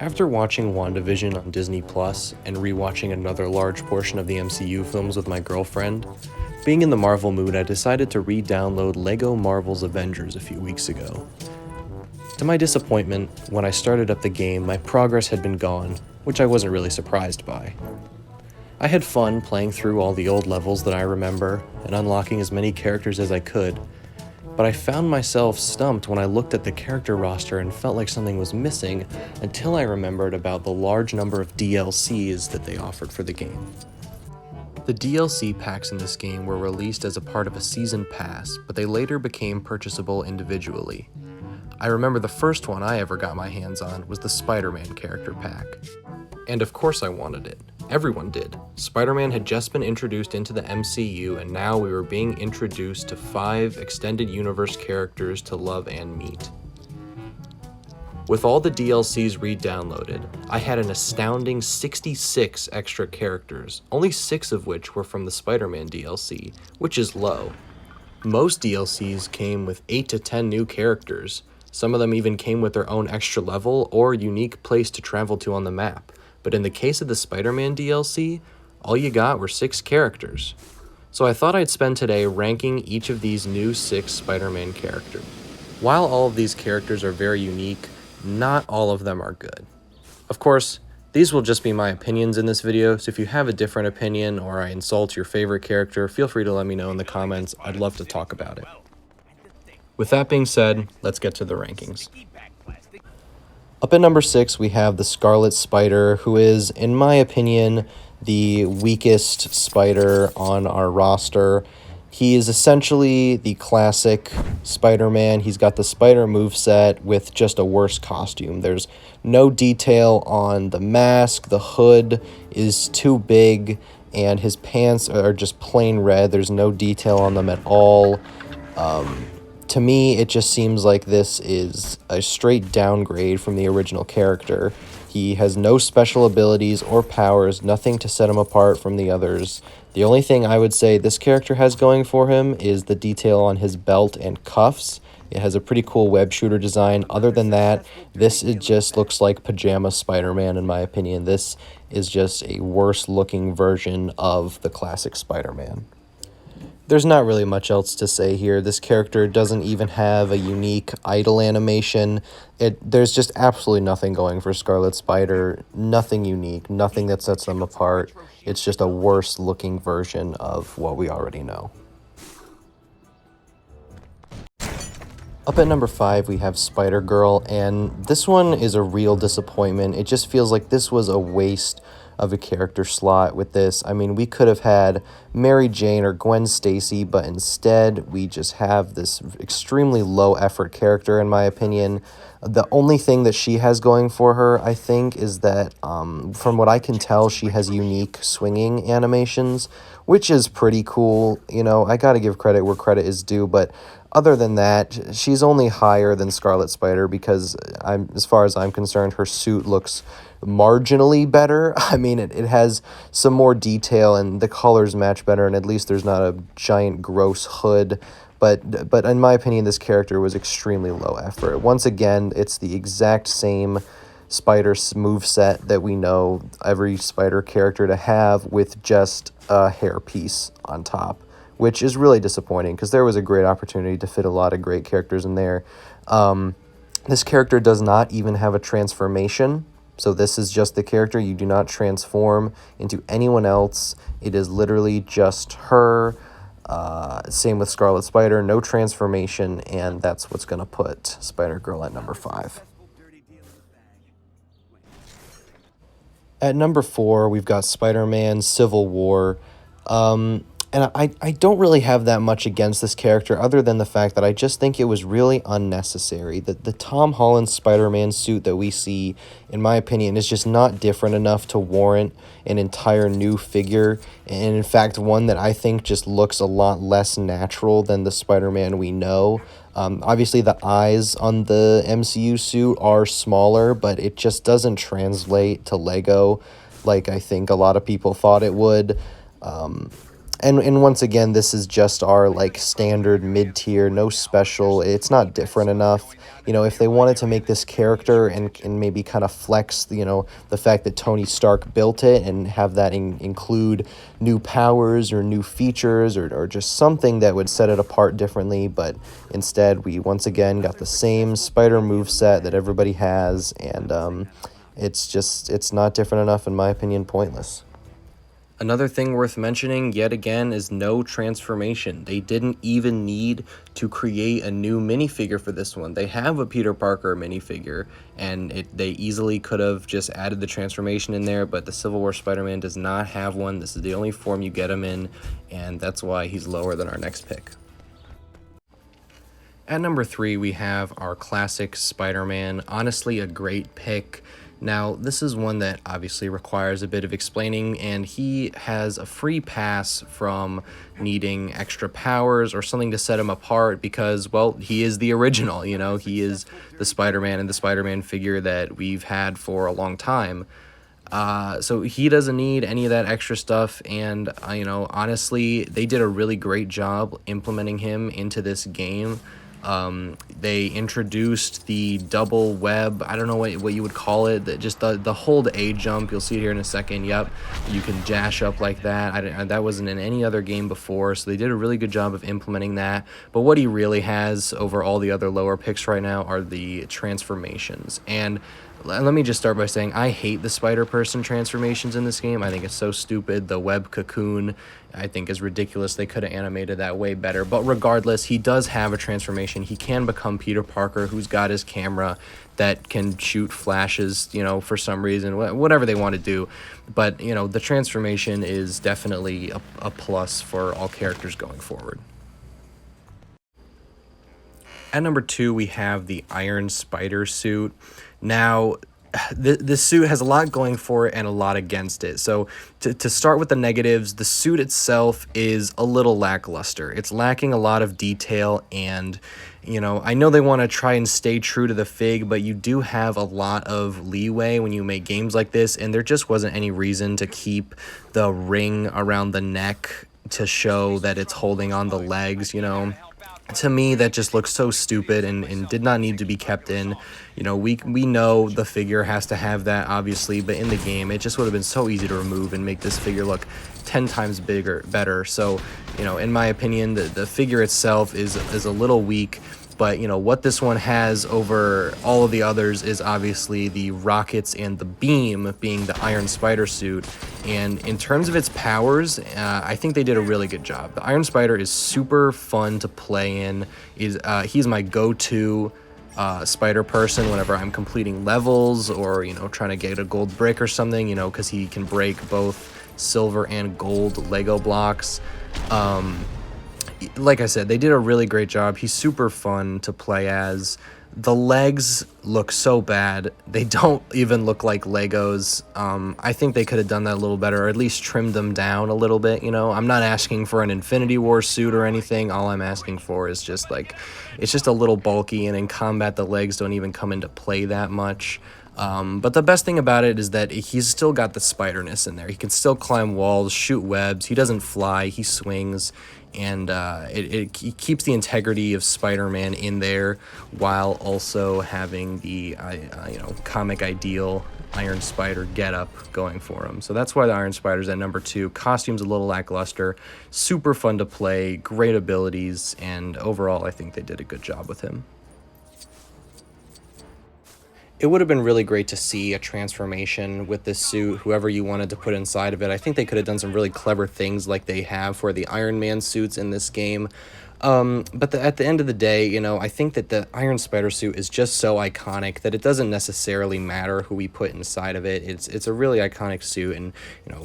After watching WandaVision on Disney Plus and rewatching another large portion of the MCU films with my girlfriend, being in the Marvel mood, I decided to re-download Lego Marvel's Avengers a few weeks ago. To my disappointment, when I started up the game, my progress had been gone, which I wasn't really surprised by. I had fun playing through all the old levels that I remember and unlocking as many characters as I could, but I found myself stumped when I looked at the character roster and felt like something was missing until I remembered about the large number of DLCs that they offered for the game. The DLC packs in this game were released as a part of a season pass, but they later became purchasable individually. I remember the first one I ever got my hands on was the Spider-Man character pack. And of course I wanted it. Everyone did. Spider-Man had just been introduced into the MCU, and now we were being introduced to 5 extended universe characters to love and meet. With all the DLCs re-downloaded, I had an astounding 66 extra characters, only 6 of which were from the Spider-Man DLC, which is low. Most DLCs came with 8 to 10 new characters. Some of them even came with their own extra level or unique place to travel to on the map. But in the case of the Spider-Man DLC, all you got were 6 characters. So I thought I'd spend today ranking each of these new 6 Spider-Man characters. While all of these characters are very unique, not all of them are good. Of course, these will just be my opinions in this video, so if you have a different opinion or I insult your favorite character, feel free to let me know in the comments. I'd love to talk about it. With that being said, let's get to the rankings. Up at number 6, we have the Scarlet Spider, who is, in my opinion, the weakest spider on our roster. He is essentially the classic Spider-Man. He's got the spider moveset with just a worse costume. There's no detail on the mask, the hood is too big, and his pants are just plain red. There's no detail on them at all. To me, it just seems like this is a straight downgrade from the original character. He has no special abilities or powers, nothing to set him apart from the others. The only thing I would say this character has going for him is the detail on his belt and cuffs. It has a pretty cool web shooter design. Other than that, it just looks like pajama Spider-Man in my opinion. This is just a worse looking version of the classic Spider-Man. There's not really much else to say here. This character doesn't even have a unique idle animation. There's just absolutely nothing going for Scarlet Spider. Nothing unique, nothing that sets them apart. It's just a worse looking version of what we already know. Up at number 5, we have Spider-Girl, and this one is a real disappointment. It just feels like this was a waste of a character slot with this. I mean, we could have had Mary Jane or Gwen Stacy, but instead we just have this extremely low effort character in my opinion. The only thing that she has going for her, I think, is that from what I can tell, she has unique swinging animations, which is pretty cool. You know, I gotta give credit where credit is due, but other than that, she's only higher than Scarlet Spider because, as far as I'm concerned, her suit looks marginally better. I mean, it has some more detail and the colors match better, and at least there's not a giant gross hood. But in my opinion, this character was extremely low effort. Once again, it's the exact same spider moveset that we know every spider character to have with just a hairpiece on top, which is really disappointing because there was a great opportunity to fit a lot of great characters in there. This character does not even have a transformation. So this is just the character. You do not transform into anyone else. It is literally just her. Same with Scarlet Spider, no transformation, and that's what's going to put Spider-Girl at number 5. At number 4, we've got Spider-Man Civil War. And I don't really have that much against this character other than the fact that I just think it was really unnecessary. The Tom Holland Spider-Man suit that we see, in my opinion, is just not different enough to warrant an entire new figure. And in fact, one that I think just looks a lot less natural than the Spider-Man we know. Obviously, the eyes on the MCU suit are smaller, but it just doesn't translate to Lego like I think a lot of people thought it would. And once again, this is just our like standard mid tier, no special. It's not different enough. If they wanted to make this character and maybe kind of flex, the fact that Tony Stark built it and have that include new powers or new features or just something that would set it apart differently. But instead, we once again got the same spider moveset that everybody has, and it's not different enough, in my opinion, pointless. Another thing worth mentioning, yet again, is no transformation. They didn't even need to create a new minifigure for this one. They have a Peter Parker minifigure, and they easily could have just added the transformation in there, but the Civil War Spider-Man does not have one. This is the only form you get him in, and that's why he's lower than our next pick. At number 3, we have our classic Spider-Man. Honestly, a great pick. Now, this is one that obviously requires a bit of explaining, and he has a free pass from needing extra powers or something to set him apart because, well, he is the original, he is the Spider-Man and the Spider-Man figure that we've had for a long time. So he doesn't need any of that extra stuff, and, honestly, they did a really great job implementing him into this game. They introduced the double web, I don't know what you would call it, just the hold A jump. You'll see it here in a second. Yep, you can dash up like that. That wasn't in any other game before, so they did a really good job of implementing that. But what he really has over all the other lower picks right now are the transformations. And let me just start by saying I hate the Spider-Person transformations in this game. I think it's so stupid. The web cocoon, I think, is ridiculous. They could have animated that way better. But regardless, he does have a transformation. He can become Peter Parker, who's got his camera that can shoot flashes, for some reason, whatever they want to do. But, the transformation is definitely a plus for all characters going forward. At number 2, we have the Iron Spider suit. Now, this suit has a lot going for it and a lot against it. So to start with the negatives, the suit itself is a little lackluster. It's lacking a lot of detail, and I know they want to try and stay true to the fig, but you do have a lot of leeway when you make games like this, and there just wasn't any reason to keep the ring around the neck to show that it's holding on the legs. To me, that just looks so stupid and did not need to be kept in. We know the figure has to have that, obviously, but in the game, it just would have been so easy to remove and make this figure look 10 times better. So, in my opinion, the figure itself is a little weak. But, what this one has over all of the others is obviously the rockets and the beam being the Iron Spider suit. And in terms of its powers, I think they did a really good job. The Iron Spider is super fun to play in. He's my go-to spider person whenever I'm completing levels or, trying to get a gold brick or something, because he can break both silver and gold Lego blocks. Like I said, they did a really great job. He's super fun to play as. The legs look so bad. They don't even look like Legos. I think they could have done that a little better, or at least trimmed them down a little bit, I'm not asking for an Infinity War suit or anything. All I'm asking for is just it's just a little bulky, and in combat the legs don't even come into play that much. But the best thing about it is that he's still got the spiderness in there. He can still climb walls, shoot webs. He doesn't fly, he swings. And it keeps the integrity of Spider-Man in there while also having the comic ideal Iron Spider getup going for him. So that's why the Iron Spider's at number 2. Costume's a little lackluster, super fun to play, great abilities, and overall I think they did a good job with him. It would have been really great to see a transformation with this suit, whoever you wanted to put inside of it. I think they could have done some really clever things like they have for the Iron Man suits in this game. But at the end of the day, I think that the Iron Spider suit is just so iconic that it doesn't necessarily matter who we put inside of it. It's a really iconic suit, and,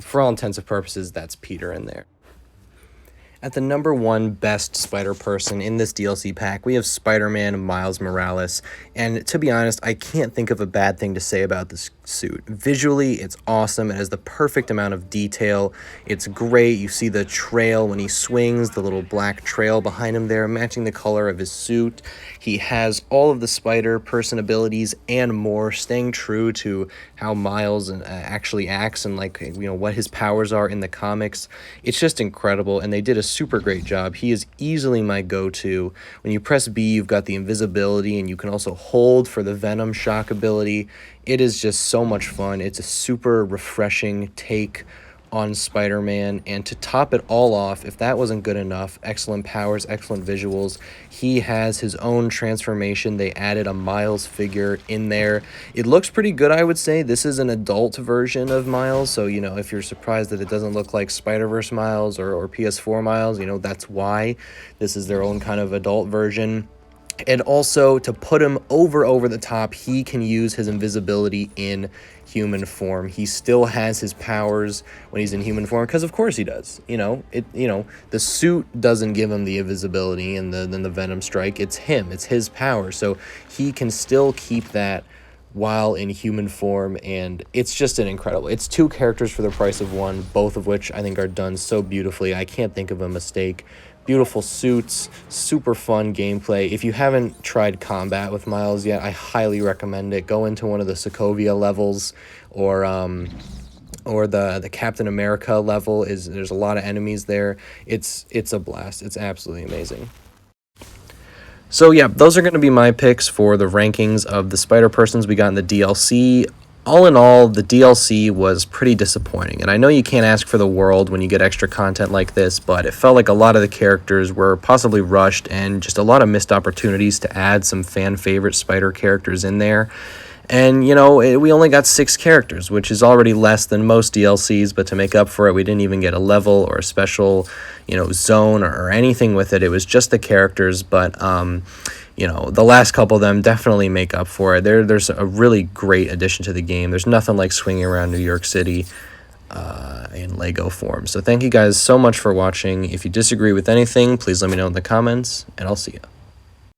for all intents and purposes, that's Peter in there. At the number one best spider person in this DLC pack, we have Spider-Man Miles Morales, and to be honest, I can't think of a bad thing to say about this suit. Visually, it's awesome. It has the perfect amount of detail. It's great. You see the trail when he swings, the little black trail behind him there, matching the color of his suit. He has all of the spider person abilities and more, staying true to how Miles actually acts and what his powers are in the comics. It's just incredible, and they did a super great job. He is easily my go-to. When you press B, you've got the invisibility, and you can also hold for the Venom shock ability. It is just so much fun. It's a super refreshing take on Spider-Man, and to top it all off, if that wasn't good enough, excellent powers, excellent visuals, he has his own transformation. They added a Miles figure in there. It looks pretty good, I would say. This is an adult version of Miles, so, if you're surprised that it doesn't look like Spider-Verse Miles or PS4 Miles, that's why. This is their own kind of adult version. And also, to put him over the top, he can use his invisibility in human form. He still has his powers when he's in human form, because of course he does. The suit doesn't give him the invisibility and the Venom strike. It's him. It's his power. So he can still keep that while in human form, and it's just an incredible. It's two characters for the price of one, both of which I think are done so beautifully. I can't think of a mistake. Beautiful suits, super fun gameplay. If you haven't tried combat with Miles yet, I highly recommend it. Go into one of the Sokovia levels or the Captain America level. There's a lot of enemies there. It's a blast. It's absolutely amazing. So yeah, those are going to be my picks for the rankings of the Spider-Persons we got in the DLC. All in all, the DLC was pretty disappointing, and I know you can't ask for the world when you get extra content like this, but it felt like a lot of the characters were possibly rushed and just a lot of missed opportunities to add some fan-favorite Spider characters in there. And, we only got 6 characters, which is already less than most DLCs, but to make up for it, we didn't even get a level or a special, zone or anything with it. It was just the characters, but, the last couple of them definitely make up for it. There's a really great addition to the game. There's nothing like swinging around New York City in Lego form. So thank you guys so much for watching. If you disagree with anything, please let me know in the comments, and I'll see you.